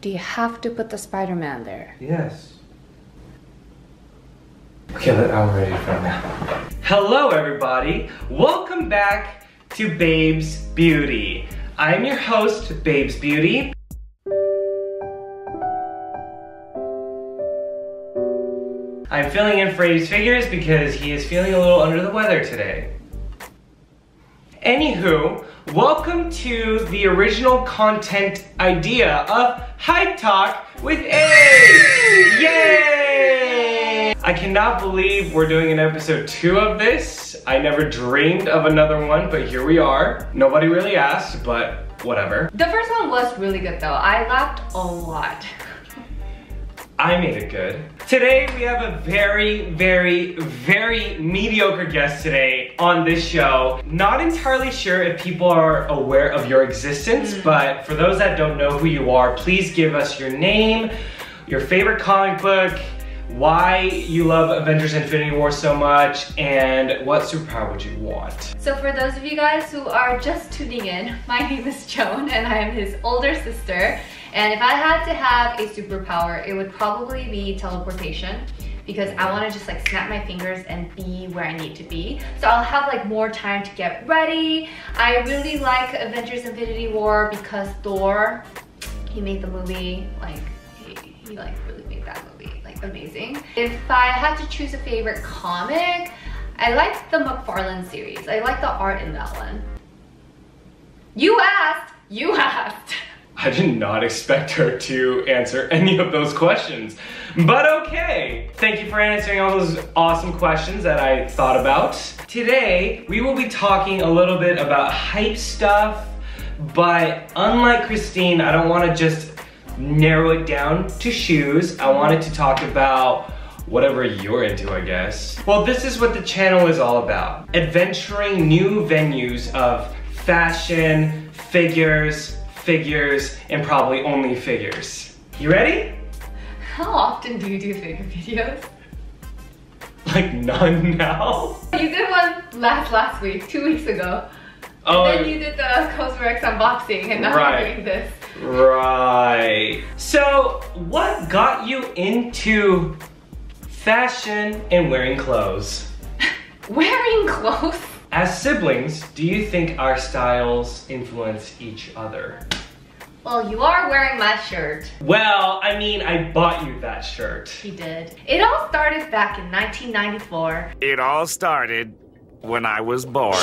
Do you have to put the Spider-Man there? Yes. Okay, I'm ready for now. Hello everybody, welcome back to Babes Beauty. I'm your host, Babes Beauty. I'm filling in for Abe's Figures because he is feeling a little under the weather today. Anywho, welcome to the original content idea of Hype Talk with Abe! Yay! I cannot believe we're doing an episode 2 of this. I never dreamed of another one, but here we are. Nobody really asked, but whatever. The first one was really good though. I laughed a lot. I made it good. Today we have a very mediocre guest today on this show. Not entirely sure if people are aware of your existence, but for those that don't know who you are, please give us your name, your favorite comic book, why you love Avengers Infinity War so much, and what superpower would you want? So for those of you guys who are just tuning in, my name is Joan and I am his older sister. And if I had to have a superpower, it would probably be teleportation, because I want to just like snap my fingers and be where I need to be. So I'll have like more time to get ready. I really like Avengers Infinity War because Thor, he made the movie, like he like really made that movie like amazing. If I had to choose a favorite comic, I like the McFarlane series. I like the art in that one. You asked! I did not expect her to answer any of those questions, but okay. Thank you for answering all those awesome questions that I thought about. Today, we will be talking a little bit about hype stuff, but unlike Christine, I don't want to just narrow it down to shoes. I wanted to talk about whatever you're into, I guess. Well, this is what the channel is all about. Adventuring new venues of fashion, figures, and probably only figures. You ready? How often do you do figure videos? Like none now? You did one last week, 2 weeks ago. Oh, and then you did the Cosrx unboxing, and now you're doing this. Right. So, what got you into fashion and wearing clothes? Wearing clothes? As siblings, do you think our styles influence each other? Well, you are wearing my shirt. Well, I mean, I bought you that shirt. He did. It all started back in 1994. It all started when I was born.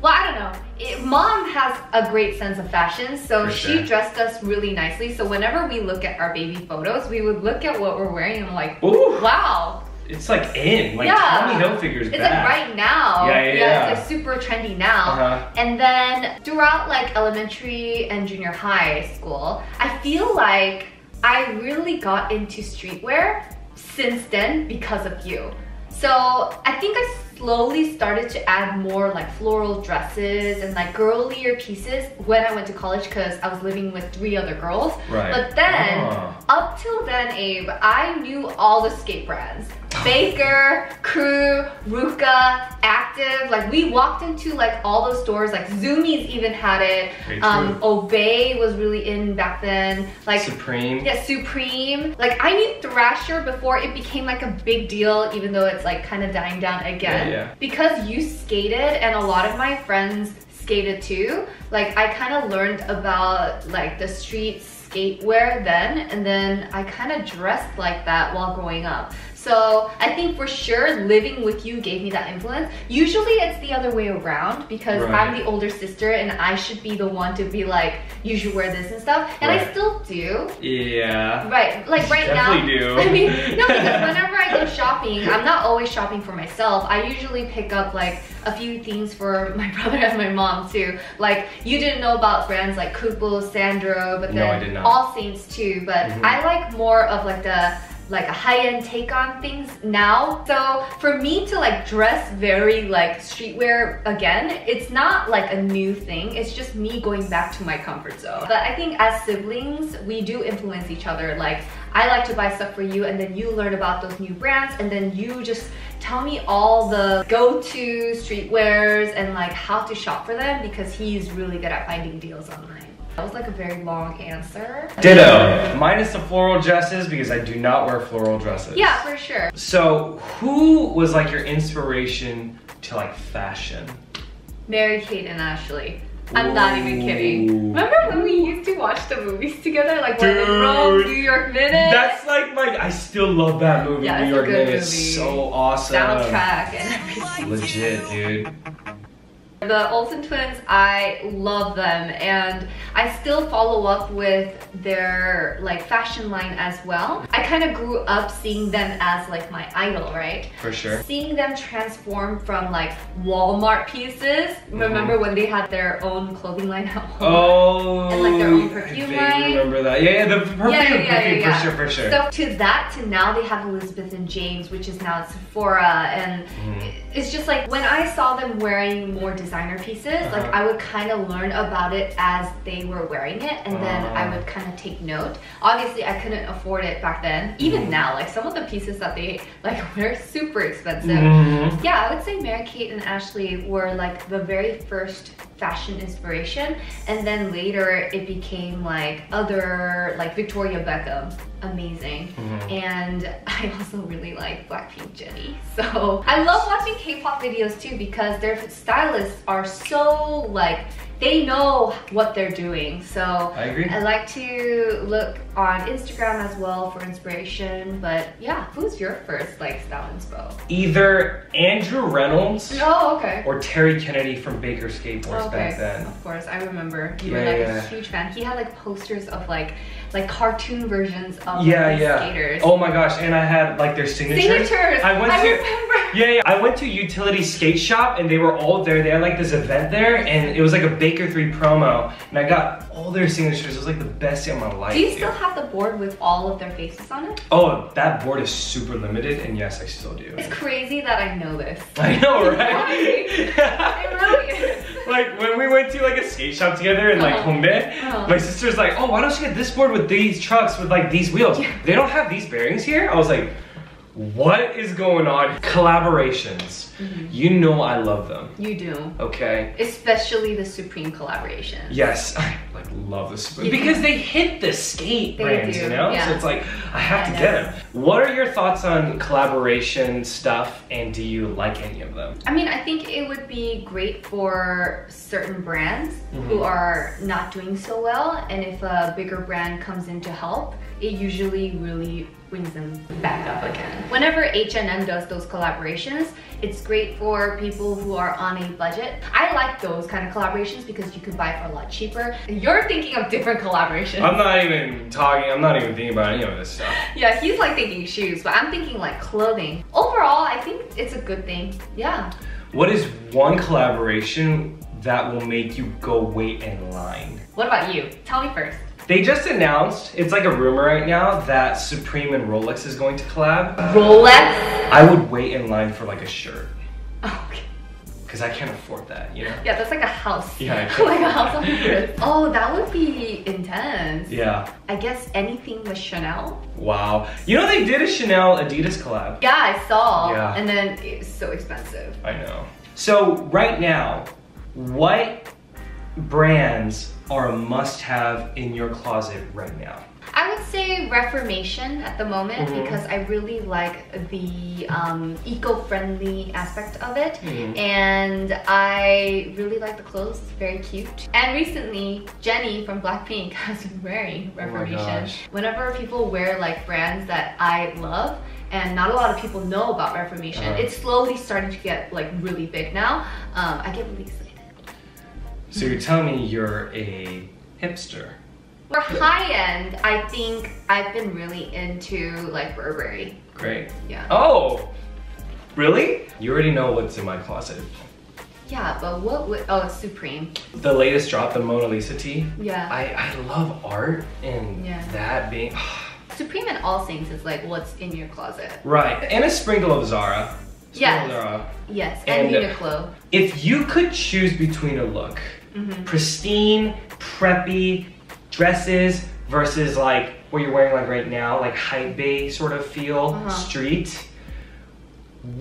Well, I don't know. Mom has a great sense of fashion, so she dressed us really nicely. So whenever we look at our baby photos, we would look at what we're wearing and I'm like, ooh, wow. It's like in, like Tommy Hilfiger's back. It's like right now. Yeah. It's like super trendy now. And then throughout like elementary and junior high school, I feel like I really got into streetwear since then because of you. So I think I slowly started to add more like floral dresses and like girlier pieces when I went to college, because I was living with 3 other girls. Right. But then, up till then, Abe, I knew all the skate brands. Baker, Crew, Ruka, Active. Like we walked into like all those stores, like Zoomies even had it. Obey was really in back then. Like Supreme. Yeah, Supreme. Like I knew Thrasher before it became like a big deal, even though it's like kind of dying down again. Yeah. Because you skated and a lot of my friends skated too, like I kind of learned about like the street skate wear then, and then I kind of dressed like that while growing up. So I think for sure living with you gave me that influence. Usually it's the other way around, because I'm the older sister and I should be the one to be like, you should wear this and stuff. And I still do. Yeah. Right, like right now. Definitely do. I mean, no, because whenever I go shopping, I'm not always shopping for myself. I usually pick up like a few things for my brother and my mom too. Like you didn't know about brands like Kupo, Sandro, but then I did not. All Saints too. But I like more of like a high-end take on things now. So for me to like dress very like streetwear again, it's not like a new thing. It's just me going back to my comfort zone. But I think as siblings, we do influence each other. Like I like to buy stuff for you, and then you learn about those new brands, and then you just tell me all the go-to streetwears and like how to shop for them, because he's really good at finding deals online. That was like a very long answer. Ditto. Minus the floral dresses because I do not wear floral dresses. Yeah, for sure. So who was like your inspiration to like fashion? Mary-Kate and Ashley. I'm not even kidding. Remember when we used to watch the movies together? Like when in Rome, New York Minute? That's like I still love that movie, Yeah, New it's a York good Minute. It's movie. so awesome. Soundtrack and everything. Legit, dude. The Olsen twins, I love them, and I still follow up with their like fashion line as well. I kind of grew up seeing them as like my idol, right? For sure. Seeing them transform from like Walmart pieces. Remember when they had their own clothing line at home? Oh, And like their own perfume I line. remember that. Yeah, the perfume, for sure. So to that, to now they have Elizabeth and James, which is now Sephora, and it's just like when I saw them wearing more designer pieces, like I would kind of learn about it as they were wearing it, and then I would kind of take note. Obviously, I couldn't afford it back then. Even now, like some of the pieces that they like wear super expensive. Yeah, I would say Mary-Kate and Ashley were like the very first fashion inspiration, and then later it became like other like Victoria Beckham, amazing. And I also really like Blackpink Jennie. So I love watching K-pop videos too because their stylists are so like, they know what they're doing. So I agree. I like to look on Instagram as well for inspiration. But yeah, who's your first like style inspo? Either Andrew Reynolds Oh, okay. or Terry Kennedy from Baker Skateboards back then. Of course, I remember. You were Yeah, like yeah. a huge fan. He had like posters of like cartoon versions of Yeah, the yeah. skaters. Oh my gosh, and I had like their signatures. Signatures! I went I to remember. Yeah, I went to Utility Skate Shop and they were all there. They had like this event there and it was like a Baker 3 promo and I got all their signatures. It was like the best day of my life. Do you dude. still have the board with all of their faces on it? Oh, that board is super limited and yes, I still do. It's crazy that I know this. I know, right? It really is. Like when we went to like a skate shop together in like Hongdae, my sister's like, oh, why don't you get this board with these trucks with like these wheels? They don't have these bearings here? I was like, what is going on? Collaborations. You know I love them. You do. Okay. Especially the Supreme collaboration. Yes, I like love this Yeah. because they hit the skate They brands, do, you know? yeah. So it's like, I have to I get know. them. What are your thoughts on collaboration stuff and do you like any of them? I mean, I think it would be great for certain brands who are not doing so well, and if a bigger brand comes in to help, it usually really brings them back up again. Whenever H&M does those collaborations, it's great for people who are on a budget. I like those kind of collaborations because you can buy for a lot cheaper. You're thinking of different collaborations. I'm not even thinking about any of this stuff. Yeah, he's like thinking shoes, but I'm thinking like clothing. Overall, I think it's a good thing. Yeah. What is one collaboration that will make you go wait in line? What about you? Tell me first. They just announced, it's like a rumor right now, that Supreme and Rolex is going to collab. Rolex? I would wait in line for like a shirt. Okay. Because I can't afford that, you know? Yeah, that's like a house. Yeah, I Like a house on earth. Oh, that would be intense. Yeah. I guess anything with Chanel. Wow. You know they did a Chanel Adidas collab. Yeah, I saw. Yeah. And then it's so expensive. I know. So right now, what brands are a must-have in your closet right now? I would say Reformation at the moment because I really like the eco-friendly aspect of it, and I really like the clothes. It's very cute. And recently, Jennie from Blackpink has been wearing Reformation. gosh. Whenever people wear like brands that I love, and not a lot of people know about Reformation, it's slowly starting to get like really big now. I get really excited. So you're telling me you're a hipster? For high end, I think I've been really into like Burberry. Great. Yeah. Oh, really? You already know what's in my closet. Yeah, but what would, oh, it's Supreme. The latest drop, the Mona Lisa tee. Yeah. I love art and that being... Supreme and All Saints is like what's in your closet. Right, and a sprinkle of Zara. Yes. Zara. Yes, and And, Uniqlo. If you could choose between a look, pristine, preppy, dresses versus like what you're wearing like right now, like hype bay sort of feel, street,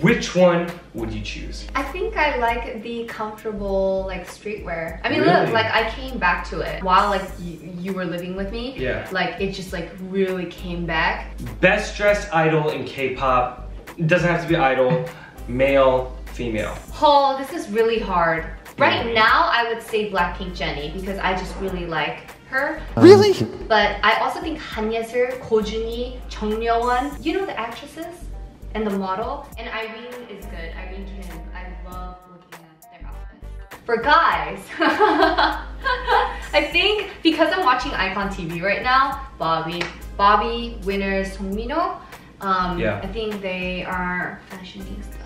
which one would you choose? I think I like the comfortable like streetwear. I mean, Really? look, like I came back to it while like you were living with me. Yeah. Like it just like really came back. Best dressed idol in K-pop. It doesn't have to be idol. Male, female. Oh, this is really hard. Right Really? now, I would say Blackpink Jennie because I just really like her. Really? But I also think Han Yesil, Ko Junhee, Jung Yeowon, you know the actresses and the model. And Irene is good. Irene Kim. I love looking at their outfits. For guys, I think because I'm watching Icon TV right now, Bobby, Winners, Songminho. Yeah. I think they are fashionistas.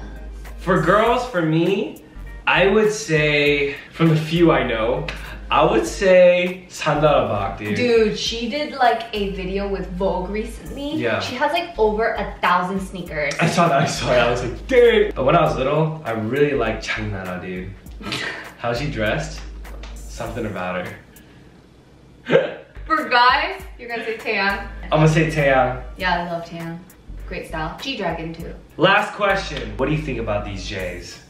For girls, for me, I would say, from the few I know, I would say Sandara Bak, dude. Dude, she did like a video with Vogue recently. Yeah. She has like over 1,000 sneakers. I saw that, I was like, dude. But when I was little, I really liked Chang Nara, dude. How she dressed? Something about her. For guys, you're gonna say Taeyang. I'm gonna say Taeyang. Yeah, I love Taeyang. Great style. G-Dragon too. Last question. What do you think about these J's?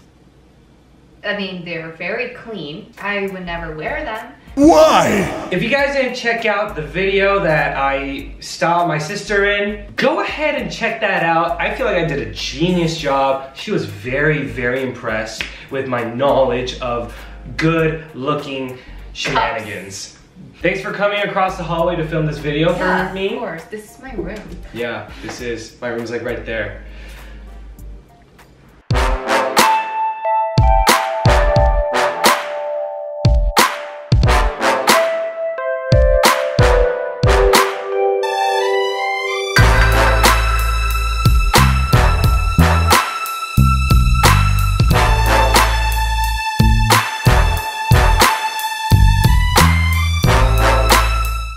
I mean, they're very clean. I would never wear them. Why? If you guys didn't check out the video that I styled my sister in, go ahead and check that out. I feel like I did a genius job. She was very, very impressed with my knowledge of good looking shenanigans. Thanks for coming across the hallway to film this video Yeah, for me. of course. This is my room. Yeah, this is, my room's like right there.